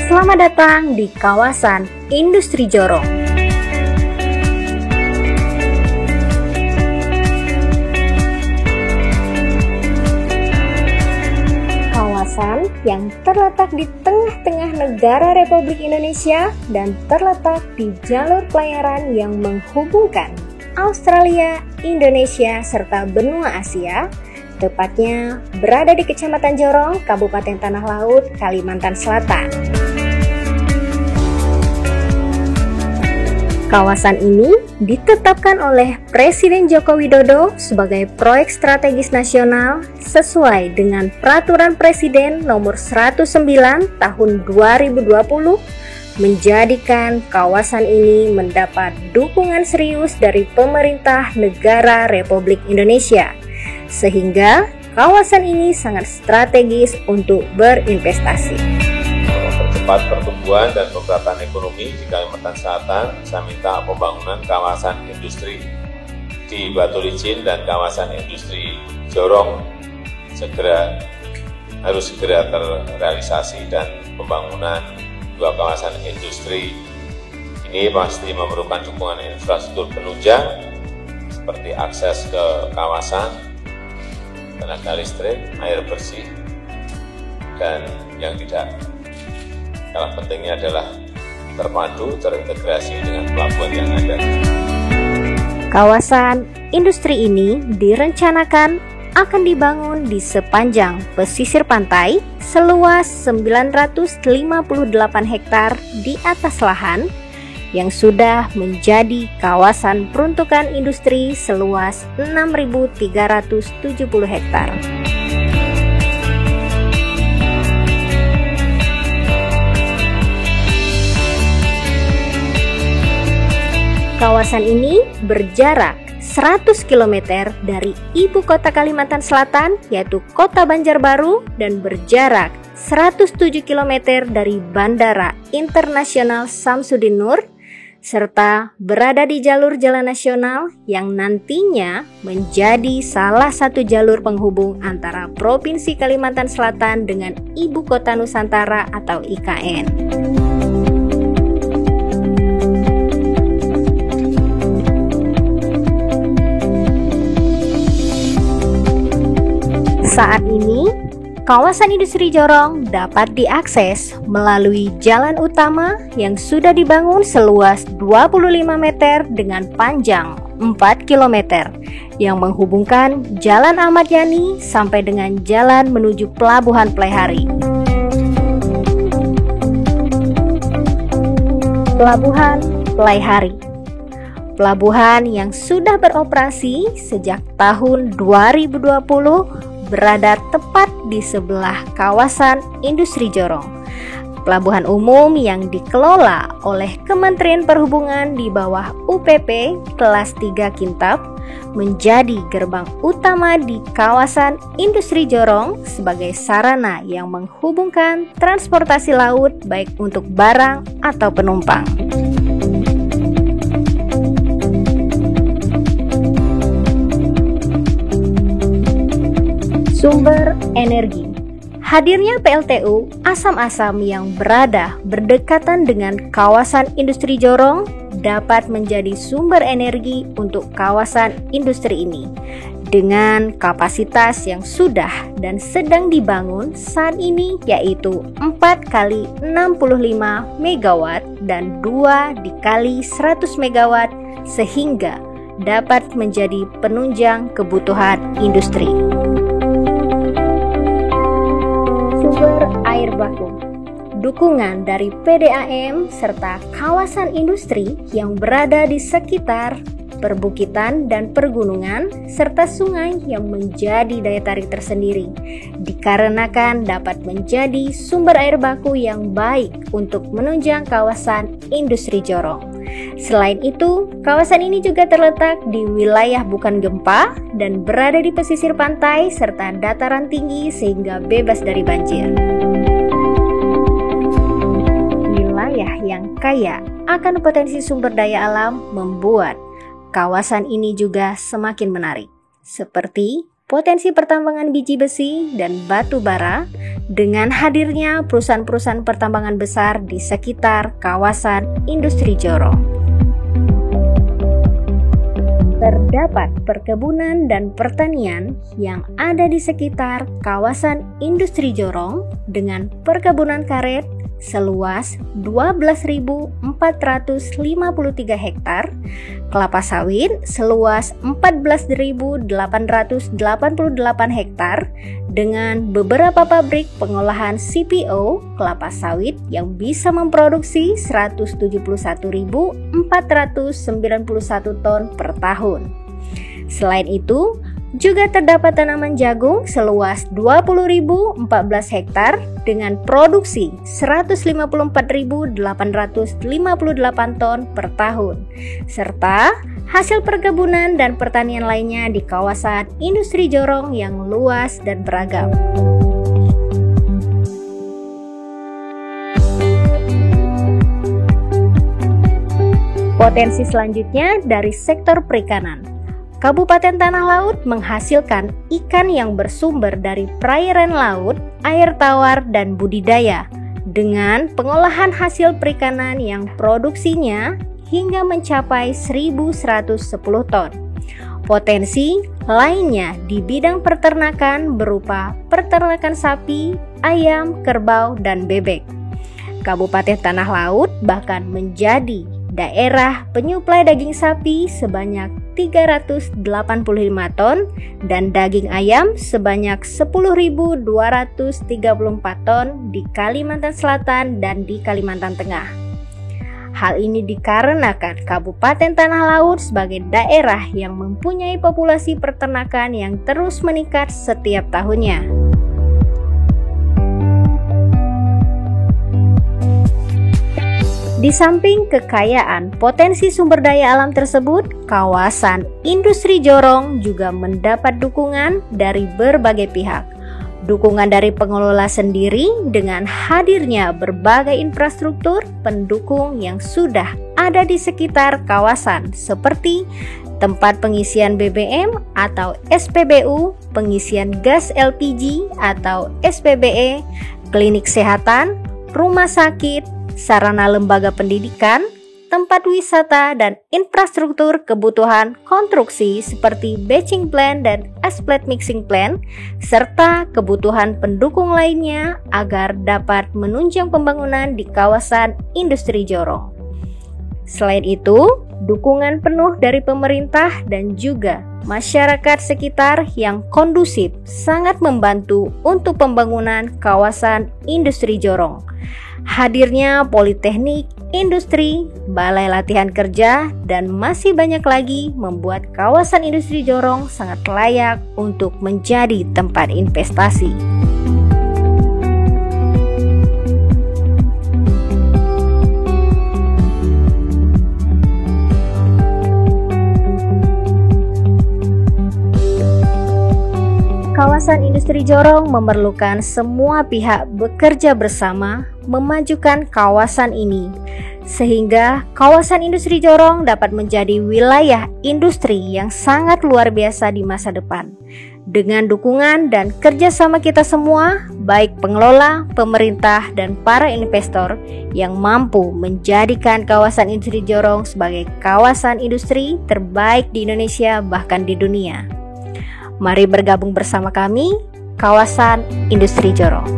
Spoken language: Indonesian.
Selamat datang di kawasan Industri Jorong. Kawasan yang terletak di tengah-tengah negara Republik Indonesia dan terletak di jalur pelayaran yang menghubungkan Australia, Indonesia, serta benua Asia, tepatnya berada di Kecamatan Jorong, Kabupaten Tanah Laut, Kalimantan Selatan. Kawasan ini ditetapkan oleh Presiden Joko Widodo sebagai proyek strategis nasional sesuai dengan Peraturan Presiden Nomor 109 Tahun 2020, menjadikan kawasan ini mendapat dukungan serius dari pemerintah negara Republik Indonesia, sehingga kawasan ini sangat strategis untuk berinvestasi. Mempercepat pertumbuhan dan pemerataan ekonomi di Kalimantan Selatan, saya minta pembangunan kawasan industri di Batu Licin dan kawasan industri Jorong harus segera terrealisasi, dan pembangunan dua kawasan industri ini pasti memerlukan dukungan infrastruktur penunjang seperti akses ke kawasan, tenaga listrik, air bersih, dan yang tidak kalah pentingnya adalah terpadu, terintegrasi dengan pelabuhan yang ada. Kawasan industri ini direncanakan akan dibangun di sepanjang pesisir pantai seluas 958 hektar di atas lahan yang sudah menjadi kawasan peruntukan industri seluas 6.370 hektar. Kawasan ini berjarak 100 km dari ibu kota Kalimantan Selatan, yaitu Kota Banjarbaru, dan berjarak 107 km dari Bandara Internasional Samsudin Nur, serta berada di jalur jalan nasional yang nantinya menjadi salah satu jalur penghubung antara Provinsi Kalimantan Selatan dengan Ibu Kota Nusantara atau IKN. Saat ini, kawasan industri Jorong dapat diakses melalui jalan utama yang sudah dibangun seluas 25 meter dengan panjang 4 km yang menghubungkan Jalan Ahmad Yani sampai dengan jalan menuju Pelabuhan Pelaihari. Pelabuhan Pelaihari, pelabuhan yang sudah beroperasi sejak tahun 2020, berada tepat di sebelah kawasan industri Jorong. Pelabuhan umum yang dikelola oleh Kementerian Perhubungan di bawah UPP kelas 3 Kintab menjadi gerbang utama di kawasan industri Jorong sebagai sarana yang menghubungkan transportasi laut baik untuk barang atau penumpang. Sumber energi. Hadirnya PLTU Asam-Asam yang berada berdekatan dengan kawasan industri Jorong dapat menjadi sumber energi untuk kawasan industri ini dengan kapasitas yang sudah dan sedang dibangun saat ini, yaitu 4 kali 65 MW dan 2 dikali 100 MW, sehingga dapat menjadi penunjang kebutuhan industri. Sumber air baku. Dukungan dari PDAM serta kawasan industri yang berada di sekitar perbukitan dan pergunungan serta sungai yang menjadi daya tarik tersendiri, dikarenakan dapat menjadi sumber air baku yang baik untuk menunjang kawasan industri Jorong. Selain itu, kawasan ini juga terletak di wilayah bukan gempa dan berada di pesisir pantai serta dataran tinggi sehingga bebas dari banjir. Wilayah yang kaya akan potensi sumber daya alam membuat kawasan ini juga semakin menarik, seperti potensi pertambangan biji besi dan batu bara dengan hadirnya perusahaan-perusahaan pertambangan besar di sekitar kawasan industri Jorong. Terdapat perkebunan dan pertanian yang ada di sekitar kawasan industri Jorong dengan perkebunan karet seluas 12.453 hektar, kelapa sawit seluas 14.888 hektar, dengan beberapa pabrik pengolahan CPO kelapa sawit yang bisa memproduksi 171.491 ton per tahun. Selain itu, juga terdapat tanaman jagung seluas 20.014 hektar dengan produksi 154.858 ton per tahun, serta hasil perkebunan dan pertanian lainnya di kawasan industri Jorong yang luas dan beragam. Potensi selanjutnya dari sektor perikanan. Kabupaten Tanah Laut menghasilkan ikan yang bersumber dari perairan laut, air tawar, dan budidaya dengan pengolahan hasil perikanan yang produksinya hingga mencapai 1.110 ton. Potensi lainnya di bidang peternakan berupa peternakan sapi, ayam, kerbau, dan bebek. Kabupaten Tanah Laut bahkan menjadi daerah penyuplai daging sapi sebanyak 385 ton dan daging ayam sebanyak 10.234 ton di Kalimantan Selatan dan di Kalimantan Tengah. Hal ini dikarenakan Kabupaten Tanah Laut sebagai daerah yang mempunyai populasi peternakan yang terus meningkat setiap tahunnya. Di samping kekayaan potensi sumber daya alam tersebut, kawasan industri Jorong juga mendapat dukungan dari berbagai pihak. Dukungan dari pengelola sendiri dengan hadirnya berbagai infrastruktur pendukung yang sudah ada di sekitar kawasan seperti tempat pengisian BBM atau SPBU, pengisian gas LPG atau SPBE, klinik kesehatan, rumah sakit, sarana lembaga pendidikan, tempat wisata, dan infrastruktur kebutuhan konstruksi seperti batching plant dan asphalt mixing plant, serta kebutuhan pendukung lainnya agar dapat menunjang pembangunan di kawasan industri Jorong. Selain itu, dukungan penuh dari pemerintah dan juga masyarakat sekitar yang kondusif sangat membantu untuk pembangunan kawasan industri Jorong. Hadirnya politeknik, industri, balai latihan kerja, dan masih banyak lagi membuat kawasan industri Jorong sangat layak untuk menjadi tempat investasi. Kawasan industri Jorong memerlukan semua pihak bekerja bersama memajukan kawasan ini, sehingga kawasan industri Jorong dapat menjadi wilayah industri yang sangat luar biasa di masa depan. Dengan dukungan dan kerjasama kita semua, baik pengelola, pemerintah, dan para investor yang mampu menjadikan kawasan industri Jorong sebagai kawasan industri terbaik di Indonesia bahkan di dunia. Mari bergabung bersama kami, Kawasan Industri Jorong.